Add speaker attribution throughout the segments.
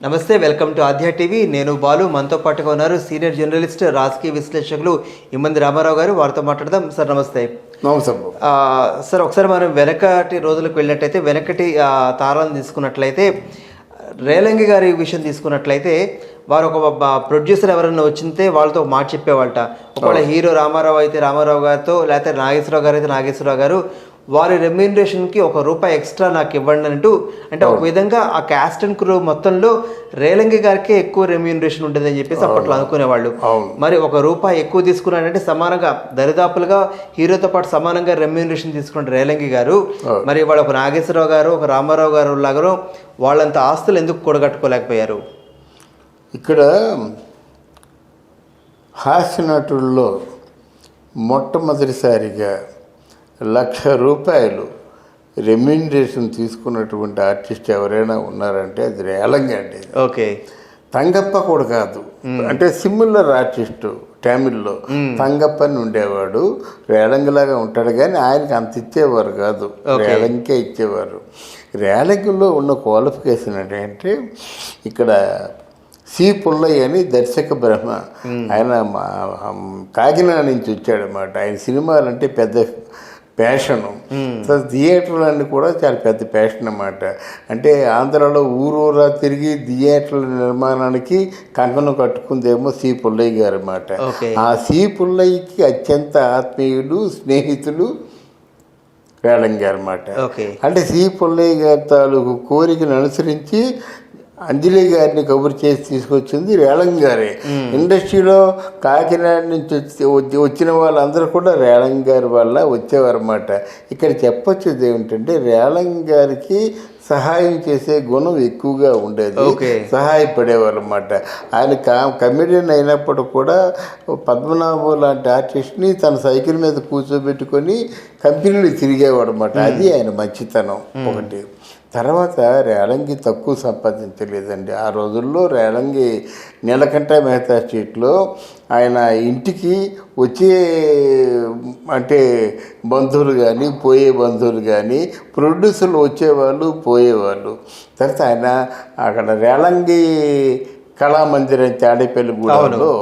Speaker 1: నమస్తే, welcome to ఆధ్యా TV. నేను బాలు. మనతో పాటుగా ఉన్నారు సీనియర్ జర్నలిస్ట్, రాజకీయ విశ్లేషకులు ఇమ్మంది రామారావు గారు. వారితో మాట్లాడదాం. సార్ నమస్తే.
Speaker 2: నమస్తే
Speaker 1: సార్, ఒకసారి మనం వెనకటి రోజులకు వెళ్ళినట్టయితే, వెనకటి తారాలను తీసుకున్నట్లయితే, రేలంగి గారి విషయం తీసుకున్నట్లయితే, వారు ఒక ప్రొడ్యూసర్ ఎవరైనా వచ్చింటే వాళ్ళతో ఒక మాట చెప్పేవాళ్ళట. ఒకవేళ హీరో రామారావు అయితే రామారావు గారితో, లేకపోతే నాగేశ్వరరావు గారు అయితే నాగేశ్వరరావు గారు, వారి రెమ్యూనరేషన్కి ₹1 ఎక్స్ట్రా నాకు ఇవ్వండి అంటూ, అంటే ఒక విధంగా ఆ క్యాస్ట్ అండ్ క్రూ మొత్తంలో రేలంగి గారికే ఎక్కువ రెమ్యూనరేషన్ ఉంటుందని చెప్పేసి అప్పట్లో అనుకునేవాళ్ళు. మరి ₹1 ఎక్కువ తీసుకున్నాడంటే సమానంగా దరిదాపులుగా హీరోతో పాటు సమానంగా రెమ్యూనరేషన్ తీసుకున్న రేలంగి గారు, మరి వాళ్ళు ఒక నాగేశ్వరరావు గారు, ఒక రామారావు గారు లాగా వాళ్ళంత ఆస్తులు ఎందుకు కూడగట్టుకోలేకపోయారు?
Speaker 2: ఇక్కడ హాస్య నటుల్లో మొట్టమొదటిసారిగా ₹1,00,000 రెమ్యూనరేషన్ తీసుకున్నటువంటి ఆర్టిస్ట్ ఎవరైనా ఉన్నారంటే అది రేలంగి అండి.
Speaker 1: ఓకే.
Speaker 2: తంగప్ప కూడా కాదు, అంటే సిమిలర్ ఆర్టిస్టు తమిళ్లో తంగప్ప అని ఉండేవాడు. రేలంగిలాగా ఉంటాడు, కానీ ఆయనకి అంత ఇచ్చేవారు కాదు, రేలంగికే ఇచ్చేవారు. రేలంగిలో ఉన్న క్వాలిఫికేషన్ ఏంటంటే, ఇక్కడ సి పుల్లయ్య అని దర్శక బ్రహ్మ, ఆయన కాకినాడ నుంచి వచ్చాడనమాట. ఆయన సినిమాలంటే పెద్ద ప్యాషను, థియేటర్లన్నీ కూడా చాలా పెద్ద ప్యాషన్ అన్నమాట. అంటే ఆంధ్రాలో ఊరూరా తిరిగి థియేటర్ల నిర్మాణానికి కంకణం కట్టుకుందేమో సి పుల్లయ్య గారు అన్నమాట. ఆ సి పుల్లయ్యకి అత్యంత ఆత్మీయులు, స్నేహితులు రేలంగి గారు అన్నమాట. అంటే సి పుల్లయ్య గారి తాలూకు కోరికను అనుసరించి అంజలి గారిని కబురు చేసి తీసుకొచ్చింది రేలంగి గారే. ఇండస్ట్రీలో కాకినాడ నుంచి వచ్చిన వాళ్ళందరూ కూడా రేలంగి గారి వల్ల వచ్చేవారు అన్నమాట. ఇక్కడ చెప్పొచ్చేది ఏమిటంటే, రేలంగి గారికి సహాయం చేసే గుణం ఎక్కువగా ఉండేది, సహాయపడేవారు అన్నమాట. ఆయన కమెడియన్ అయినప్పుడు కూడా పద్మనాభం లాంటి ఆర్టిస్ట్ని తన సైకిల్ మీద కూర్చోబెట్టుకొని కంపెనీలు తిరిగేవాడు అన్నమాట. అది ఆయన మంచితనం ఒకటి. తర్వాత రేలంగి తక్కువ సంపాదించలేదండి. ఆ రోజుల్లో రేలంగి నీలకంఠ మెహతా స్ట్రీట్లో ఆయన ఇంటికి వచ్చే అంటే బంధువులు కానీ, పోయే బంధువులు కానీ, ప్రొడ్యూసర్లు వచ్చేవాళ్ళు, పోయేవాళ్ళు. తర్వాత ఆయన అక్కడ రేలంగి కళామందిరం తాడేపల్లిగూడెంలో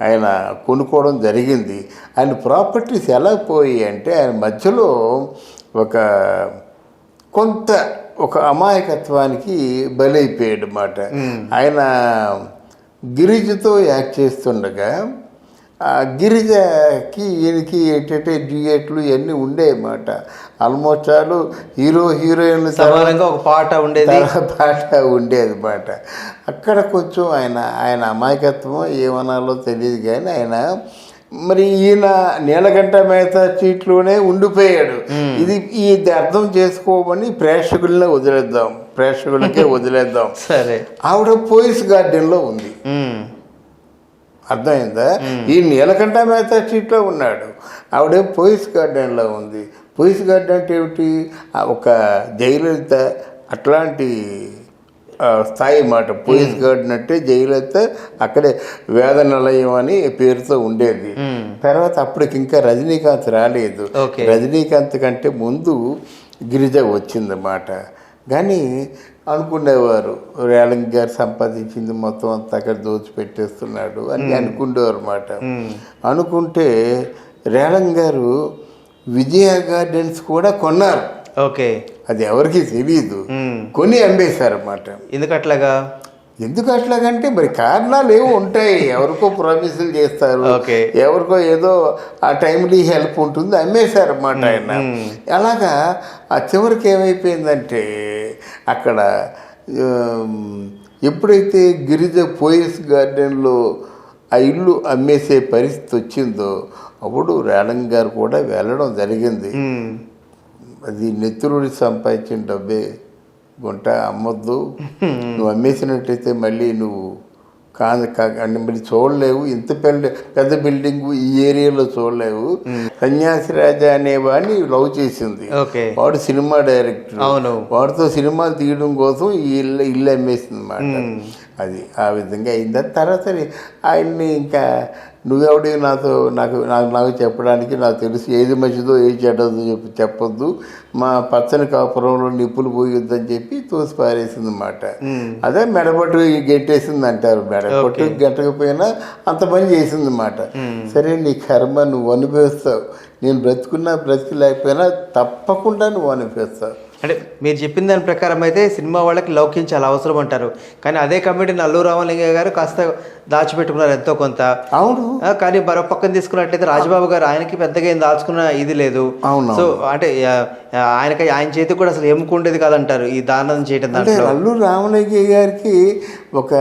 Speaker 2: ఆయన కొనుక్కోవడం జరిగింది. ఆయన ప్రాపర్టీస్ ఎలా పోయి అంటే, ఆయన మధ్యలో ఒక అమాయకత్వానికి బలైపోయాడు అన్నమాట. ఆయన గిరిజతో యాక్ట్ చేస్తుండగా, ఆ గిరిజకి ఈయనకి ఏంటంటే డ్యూయెట్లు ఇవన్నీ ఉండేవన్నమాట. ఆల్మోస్ట్ ఆల్ హీరోయిన్లు
Speaker 1: ఒక పాట ఉండేది
Speaker 2: అన్నమాట. అక్కడ కొంచెం ఆయన అమాయకత్వం ఏమనాలో తెలియదు, కానీ ఆయన మరి ఈయన నీలకంఠ మెహతా స్ట్రీట్లోనే ఉండిపోయాడు. ఇది అర్థం చేసుకోమని ప్రేక్షకులకే వదిలేద్దాం.
Speaker 1: సరే,
Speaker 2: ఆవిడ పోయిస్ గార్డెన్లో ఉంది, అర్థమైందా? ఈ నీలకంఠ మెహతా స్ట్రీట్లో ఉన్నాడు, ఆవిడ పోయిస్ గార్డెన్లో ఉంది. పోయిస్ గార్డెన్ అంటే ఏమిటి? ఒక జయలలిత అట్లాంటి స్థాయి మాట. పోయిస్ గార్డెన్ అంటే జయలలిత అక్కడే వేద నిలయం అని పేరుతో ఉండేది. తర్వాత అప్పటికి ఇంకా రజనీకాంత్ రాలేదు. రజనీకాంత్ కంటే ముందు గిరిజ వచ్చిందన్నమాట. కానీ అనుకునేవారు రేలంగి గారు సంపాదించింది మొత్తం అంతా అక్కడ దోచిపెట్టేస్తున్నాడు అని అనుకునేవారు అన్నమాట. అనుకుంటే రేలంగి గారు విజయ గార్డెన్స్ కూడా కొన్నారు. అది ఎవరికి తెలియదు, కొని అమ్మేశారన్నమాట. ఎందుకు అట్లాగంటే మరి కారణాలు ఏమో ఉంటాయి. ఎవరికో ప్రామిసులు చేస్తారు, ఎవరికో ఏదో ఆ టైంలో హెల్ప్ ఉంటుంది, అమ్మేశారన్నమాట ఆయన. అలాగా ఆ చివరికి ఏమైపోయిందంటే, అక్కడ ఎప్పుడైతే గిరిజ పోయిస్ గార్డెన్లో ఆ ఇల్లు అమ్మేసే పరిస్థితి వచ్చిందో, అప్పుడు రేలంగి గారు కూడా వెళ్ళడం జరిగింది. అది నెత్తురుడి సంపాదించిన డబ్బే, గుంట అమ్మొద్దు, నువ్వు అమ్మేసినట్టయితే మళ్ళీ నువ్వు మళ్ళీ చూడలేవు, ఇంత పెద్ద బిల్డింగ్ ఈ ఏరియాలో చూడలేవు. సన్యాసి రాజా అనేవాడిని లవ్ చేసింది, వాడు సినిమా డైరెక్టర్, వాడితో సినిమాలు తీయడం కోసం ఈ ఇల్లు అమ్మేసింది అన్నమాట. అది ఆ విధంగా అయింది. తర్వాత ఆయన్ని ఇంకా నువ్వెవడి నాకు నాకు నాకు నాకు చెప్పడానికి, నాకు తెలుసు ఏది మంచిదో ఏది చెడ్డదో చెప్పొద్దు, మా పచ్చని కాపురంలో నిప్పులు పోయొద్దని చెప్పి తోసి పారేసింది అన్నమాట. అదే మెడపట్టు గెట్టేసింది అంటారు. మెడపట్టు గెట్టకపోయినా అంత పని చేసింది అన్నమాట. సరే నీ కర్మ, నువ్వు అనుభవిస్తావు, నేను బ్రతుకున్నా బ్రతికి లేకపోయినా తప్పకుండా నువ్వు అనుభవిస్తావు.
Speaker 1: అంటే మీరు చెప్పిన దాని ప్రకారం అయితే సినిమా వాళ్ళకి లౌక్యం చాలా అవసరం అంటారు. కానీ అదే కమిటీని అల్లు రామలింగయ్య గారు కాస్త దాచిపెట్టుకున్నారు ఎంతో కొంత.
Speaker 2: అవును.
Speaker 1: కానీ మరో పక్కన తీసుకున్నట్లయితే రాజబాబు గారు ఆయనకి పెద్దగా ఏం దాచుకున్న ఇది లేదు.
Speaker 2: అవును.
Speaker 1: సో అంటే ఆయన చేతికి కూడా అసలు ఎముకుండేది కాదంటారు ఈ దానం చేయడం. దాంట్లో
Speaker 2: అల్లు రామలింగయ్య గారికి ఒక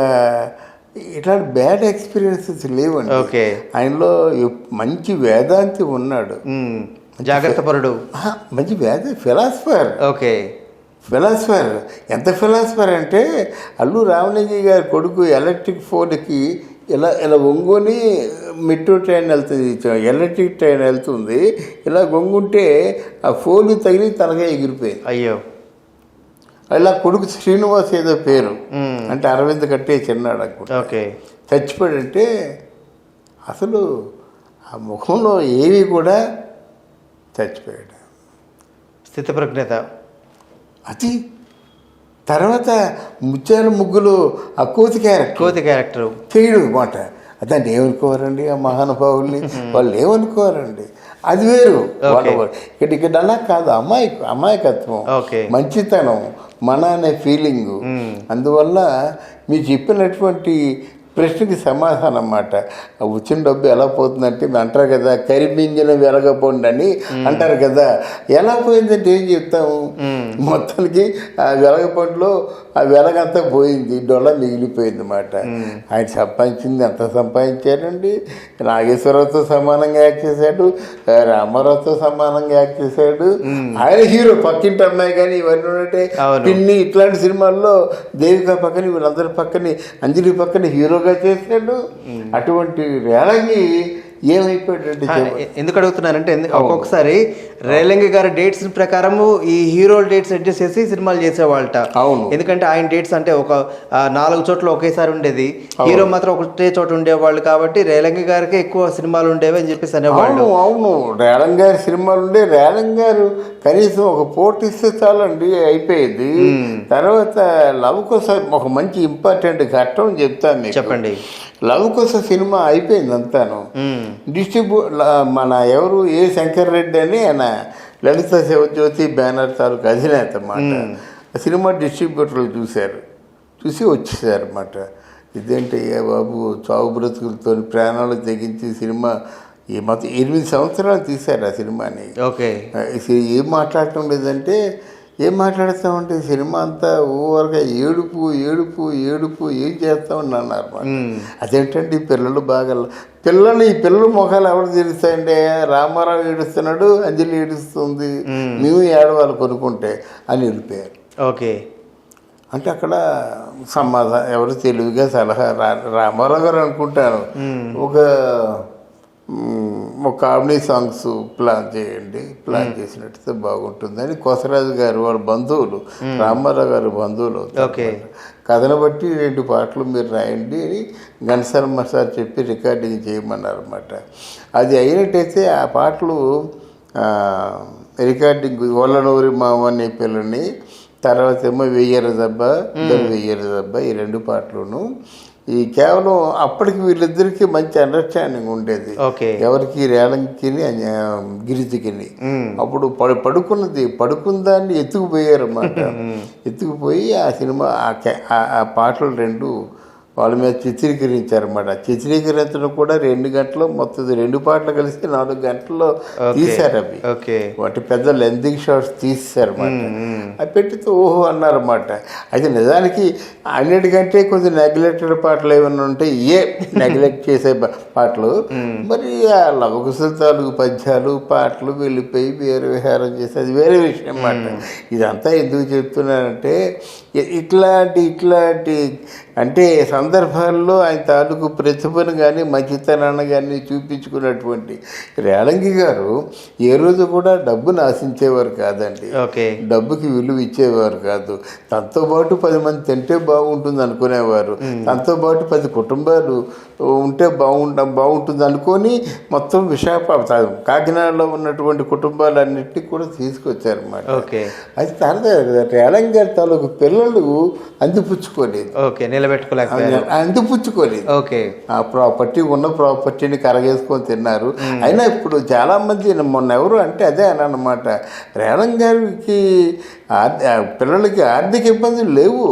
Speaker 2: ఇట్లాంటి బ్యాడ్ ఎక్స్పీరియన్సెస్ లేవండి.
Speaker 1: ఓకే.
Speaker 2: ఆయనలో మంచి వేదాంతి ఉన్నాడు,
Speaker 1: జాగ్రత్త పరుడు,
Speaker 2: మంచి ఫిలాసఫర్.
Speaker 1: ఓకే.
Speaker 2: ఫిలాసఫర్ ఎంత ఫిలాసఫర్ అంటే అల్లు రామలింగయ్య గారి కొడుకు ఎలక్ట్రిక్ ఫోన్కి ఇలా ఇలా ఒంగుని మెట్రో ట్రైన్ వెళ్తుంది, ఎలక్ట్రిక్ ట్రైన్ వెళ్తుంది, ఇలా గొంగుంటే ఆ ఫోన్ తగిలి తనగా ఎగిరిపోయింది.
Speaker 1: అయ్యో.
Speaker 2: ఇలా కొడుకు శ్రీనివాస్ ఏదో పేరు, అంటే అరవింద్ కట్టే చిన్నాడు అనుకుంటా.
Speaker 1: ఓకే.
Speaker 2: చచ్చిపోయాడంటే అసలు ఆ ముఖంలో ఏవి కూడా చచ్చిపోయాడు.
Speaker 1: స్థితప్రజ్ఞత
Speaker 2: అది. తర్వాత ముత్యాల ముగ్గులు ఆ కోతి క్యారెక్టర్ చేయడు మాట. అదంటే ఏమనుకోవారండి ఆ మహానుభావుల్ని, వాళ్ళు ఏమనుకోవారండి, అది వేరు. ఇక్కడ అలా కాదు, అమాయకత్వం, మంచితనం, మన అనే ఫీలింగు. అందువల్ల మీరు చెప్పినటువంటి ప్రశ్నకి సమాధానం అన్నమాట. వచ్చిన డబ్బు ఎలా పోతుందంటే అంటారు కదా, కరిమింజిన వెలగపోండి అని అంటారు కదా. ఎలా పోయిందంటే ఏం చెప్తాము, మొత్తానికి ఆ వెలగపండులో ఆ వెలగంతా పోయింది, డొల్ల మిగిలిపోయింది అన్నమాట. ఆయన సంపాదించింది ఎంత సంపాదించాడండి. నాగేశ్వరరావుతో సమానంగా యాక్ట్ చేశాడు, రామారావుతో సమానంగా యాక్ట్ చేశాడు. ఆయన హీరో, పక్కింటి అమ్మాయి కానీ ఇవన్నీ ఉన్నట్టే, పిన్ని ఇట్లాంటి సినిమాల్లో దేవిక పక్కన, వీళ్ళందరి పక్కన, అంజలి పక్కన హీరోగా చేశాడు. అటువంటి రేలంగి ఏమైపోయాడంటే,
Speaker 1: ఎందుకు అడుగుతున్నానంటే ఒక్కొక్కసారి రేలంగి గారి డేట్స్ ప్రకారము ఈ హీరో డేట్స్ అడ్జస్ట్ చేసి సినిమాలు చేసేవాళ్ళట.
Speaker 2: అవును.
Speaker 1: ఎందుకంటే ఆయన డేట్స్ అంటే ఒక 4 చోట్ల ఒకేసారి ఉండేది, హీరో మాత్రం ఒకటే చోట ఉండేవాళ్ళు. కాబట్టి రేలంగి గారికి ఎక్కువ సినిమాలు ఉండేవి అని చెప్పేసి అనేవాళ్ళు.
Speaker 2: అవును, రేలంగి గారి సినిమాలు ఉండే. రేలంగి గారు కనీసం ఒక పోటీ ఇస్తే చాలండి, అయిపోయేది. తర్వాత లవ్ కోసం ఒక మంచి ఇంపార్టెంట్ ఘట్టం చెప్తాను మీకు.
Speaker 1: చెప్పండి.
Speaker 2: లవ్ కోసం సినిమా అయిపోయింది అంతాను. మన ఎవరు ఏ శంకర్ రెడ్డి అని ఆయన లలిత శివజ్యోతి బ్యానర్ తాలూకు అధినేత అన్నమాట. సినిమా డిస్ట్రిబ్యూటర్లు చూసి వచ్చేసారు అన్నమాట. ఇదేంటి బాబు, చావు బ్రతుకులతో ప్రాణాలు తెగించి సినిమా ఈ మొత్తం 8 సంవత్సరాలు తీశారు ఆ సినిమాని.
Speaker 1: ఓకే.
Speaker 2: ఏం మాట్లాడటం లేదంటే, ఏం మాట్లాడతామంటే సినిమా అంతా ఓవర్గా ఏడుపు ఏడుపు ఏడుపు, ఏం చేస్తామని అన్నారు. అదేంటంటే ఈ పిల్లల ముఖాలు ఎవరు తెలుస్తాయండి. రామారావు ఏడుస్తున్నాడు, అంజలి ఏడుస్తుంది, మేము ఏడవాలి కొనుక్కుంటే అని వెళ్ళిపోయారు.
Speaker 1: ఓకే.
Speaker 2: అంటే అక్కడ సమాధానం ఎవరు తెలివిగా సలహా, రామారావు గారు అనుకుంటాను, ఒక కామెడీ సాంగ్స్ ప్లాన్ చేయండి, ప్లాన్ చేసినట్టు బాగుంటుందని. కొసరాజు గారు వాళ్ళ బంధువులు, రామారావు గారు బంధువులు, కథను బట్టి 2 పాటలు మీరు రాయండి అని ఘనశర్మ సార్ చెప్పి రికార్డింగ్ చేయమన్నారు అన్నమాట. అది అయినట్టయితే ఆ పాటలు రికార్డింగ్ ఒళ్ళనూరి మామని పిల్లని, తర్వాత ఏమో వెయ్యర దెబ్బ ఈ 2 పాటలును. ఈ కేవలం అప్పటికి వీళ్ళిద్దరికి మంచి అండర్స్టాండింగ్ ఉండేది, ఎవరికి రేలంగికి గిరిజకి. అప్పుడు పడుకుందాన్ని ఎత్తుకుపోయారు అన్నమాట. ఎత్తుకుపోయి ఆ సినిమా ఆ పాటలు 2 వాళ్ళ మీద చిత్రీకరించారన్నమాట. చిత్రీకరించడం కూడా 2 గంటలు, మొత్తం 2 పాటలు కలిసి 4 గంటల్లో తీశారు అవి. వాటి పెద్ద లెంతింగ్ షాట్స్ తీసేశారన్నమాట. అవి పెట్టితే ఓహో అన్నారన్నమాట. అయితే నిజానికి అన్నిటికంటే కొంచెం నెగ్లెక్టెడ్ పాటలు ఏమైనా ఉంటే నెగ్లెక్ట్ చేసే పాటలు, మరి ఆ లవకుశల తాలూకు పద్యాలు పాటలు వెళ్ళిపోయి వేరే విహారం చేసి అది వేరే విషయం అన్నమాట. ఇదంతా ఎందుకు చెప్తున్నానంటే, ఇట్లాంటి అంటే సందర్భాల్లో ఆయన తాలూకు ప్రతిభను కానీ మంచితనాన్ని కానీ చూపించుకున్నటువంటి రేలంగి గారు ఏ రోజు కూడా డబ్బును ఆశించేవారు కాదండి. డబ్బుకి విలువ ఇచ్చేవారు కాదు. తనతో పాటు 10 మంది తింటే బాగుంటుంది అనుకునేవారు. తనతో పాటు 10 కుటుంబాలు ఉంటే బాగుంటుంది అనుకొని మొత్తం విశాఖపట్నం కాకినాడలో ఉన్నటువంటి కుటుంబాలన్నింటినీ కూడా తీసుకొచ్చారన్నమాట.
Speaker 1: ఓకే.
Speaker 2: అది తర్వాత రేలంగి గారి తాలూకు పిల్లలు అందిపుచ్చుకోలేదు.
Speaker 1: ఓకే, నిలబెట్టుకోలేకపోయారు.
Speaker 2: అందిపుచ్చుకోలేదు.
Speaker 1: ఓకే.
Speaker 2: ఆ ప్రాపర్టీ ఉన్న ప్రాపర్టీని కరగేసుకొని తిన్నారు. అయినా ఇప్పుడు చాలామంది మొన్న ఎవరు అంటే అదే అన్నమాట, రేలంగి గారికి పిల్లలకి ఆర్థిక ఇబ్బందులు లేవు,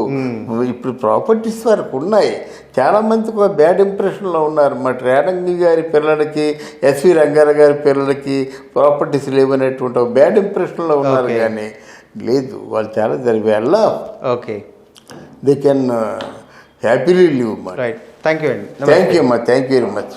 Speaker 2: ఇప్పుడు ప్రాపర్టీస్ వరకు ఉన్నాయి. చాలామంది ఒక బ్యాడ్ ఇంప్రెషన్లో ఉన్నారు అన్నమాట. రేలంగి గారి పిల్లలకి, ఎస్వి రంగారావు గారి పిల్లలకి ప్రాపర్టీస్ లేవనేటువంటి ఒక బ్యాడ్ ఇంప్రెషన్లో ఉన్నారు. కానీ లేదు, వాళ్ళు చాలా వెళ్ళ
Speaker 1: okay,
Speaker 2: they can happily live.
Speaker 1: Right. Thank you అండి.
Speaker 2: థ్యాంక్ యూ అమ్మా, థ్యాంక్ యూ వెరీ మచ్.